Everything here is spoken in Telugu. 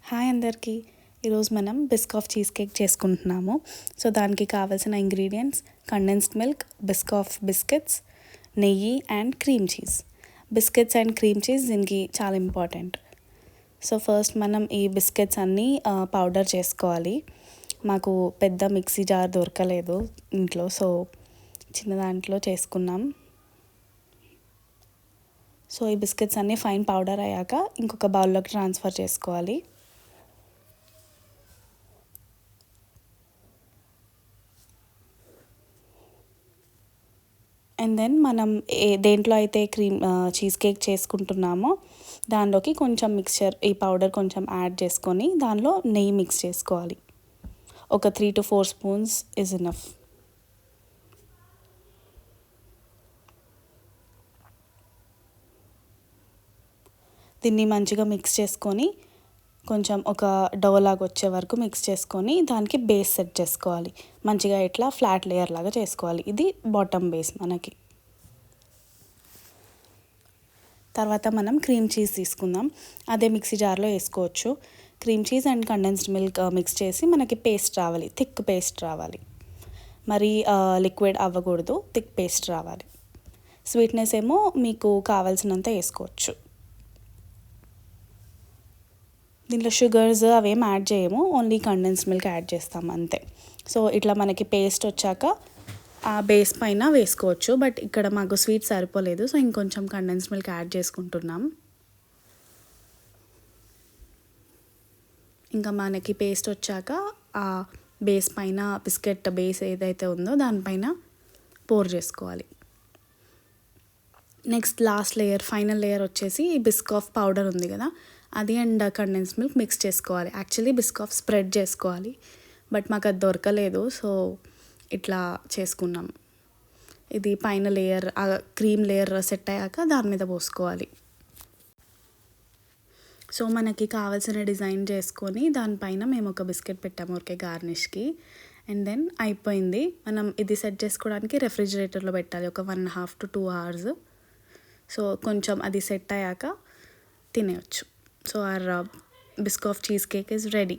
హాయ్ అందరికీ. ఈరోజు మనం బిస్కాఫ్ చీజ్ కేక్ చేసుకుంటున్నాము. సో దానికి కావాల్సిన ingredients condensed milk, Biscoff biscuits, నెయ్యి and cream cheese. Biscuits and cream cheese దీనికి చాలా ఇంపార్టెంట్. సో ఫస్ట్ మనం ఈ బిస్కెట్స్ అన్నీ పౌడర్ చేసుకోవాలి. మాకు పెద్ద మిక్సీ జార్ దొరకలేదు ఇంట్లో, సో చిన్న దాంట్లో చేసుకున్నాం. సో ఈ బిస్కెట్స్ అన్నీ ఫైన్ పౌడర్ అయ్యాక ఇంకొక బౌల్లోకి ట్రాన్స్ఫర్ చేసుకోవాలి. అండ్ దెన్ మనం దేంట్లో అయితే చీజ్ కేక్ చేసుకుంటున్నామో దానిలోకి కొంచెం మిక్స్చర్ ఈ పౌడర్ కొంచెం యాడ్ చేసుకొని దానిలో నెయ్యి మిక్స్ చేసుకోవాలి. ఒక 3 to 4 స్పూన్స్ ఇస్ ఇనఫ్. దీన్ని మంచిగా మిక్స్ చేసుకొని కొంచెం ఒక డో లాగా వచ్చే వరకు మిక్స్ చేసుకొని దానికి బేస్ సెట్ చేసుకోవాలి. మంచిగా ఇట్లా ఫ్లాట్ లేయర్ లాగా చేసుకోవాలి. ఇది బాటమ్ బేస్ మనకి. తర్వాత మనం క్రీమ్ చీజ్ తీసుకుందాం. అదే మిక్సీ జార్లో వేసుకోవచ్చు. Cream cheese and condensed milk mix చేసి మనకి పేస్ట్ రావాలి, థిక్ పేస్ట్ రావాలి. మరి లిక్విడ్ అవ్వకూడదు, థిక్ పేస్ట్ రావాలి. స్వీట్నెస్ ఏమో మీకు కావాల్సినంత వేసుకోవచ్చు. దీంట్లో షుగర్స్ అవేం యాడ్ చేయము, ఓన్లీ కండెన్స్డ్ మిల్క్ యాడ్ చేస్తాం అంతే. సో ఇట్లా మనకి పేస్ట్ వచ్చాక ఆ బేస్ పైన వేసుకోవచ్చు. బట్ ఇక్కడ మాకు స్వీట్ సరిపోలేదు, సో ఇంకొంచెం కండెన్స్డ్ మిల్క్ యాడ్ చేసుకుంటున్నాం. ఇంకా మనకి పేస్ట్ వచ్చాక ఆ బేస్ పైన బిస్కెట్ బేస్ ఏదైతే ఉందో దానిపైన పోర్ చేసుకోవాలి. Next last layer, final layer వచ్చేసి బిస్కాఫ్ పౌడర్ ఉంది కదా, అది అండ్ కండెన్స్డ్ మిల్క్ మిక్స్ చేసుకోవాలి. యాక్చువల్లీ బిస్కాఫ్ స్ప్రెడ్ చేసుకోవాలి, బట్ మాకు అది దొరకలేదు, సో ఇట్లా చేసుకున్నాం. ఇది పైన లేయర్, క్రీమ్ లేయర్ సెట్ అయ్యాక దాని మీద పోసుకోవాలి. సో మనకి కావాల్సిన డిజైన్ చేసుకొని దానిపైన మేము ఒక బిస్కెట్ పెట్టాము ఊరికే గార్నిష్కి. అండ్ దెన్ అయిపోయింది. మనం ఇది సెట్ చేసుకోవడానికి రెఫ్రిజిరేటర్లో పెట్టాలి ఒక 1.5 to 2 hours. సో కొంచెం అది సెట్ అయ్యాక తినేయచ్చు. So our Biscoff cheese cake is ready.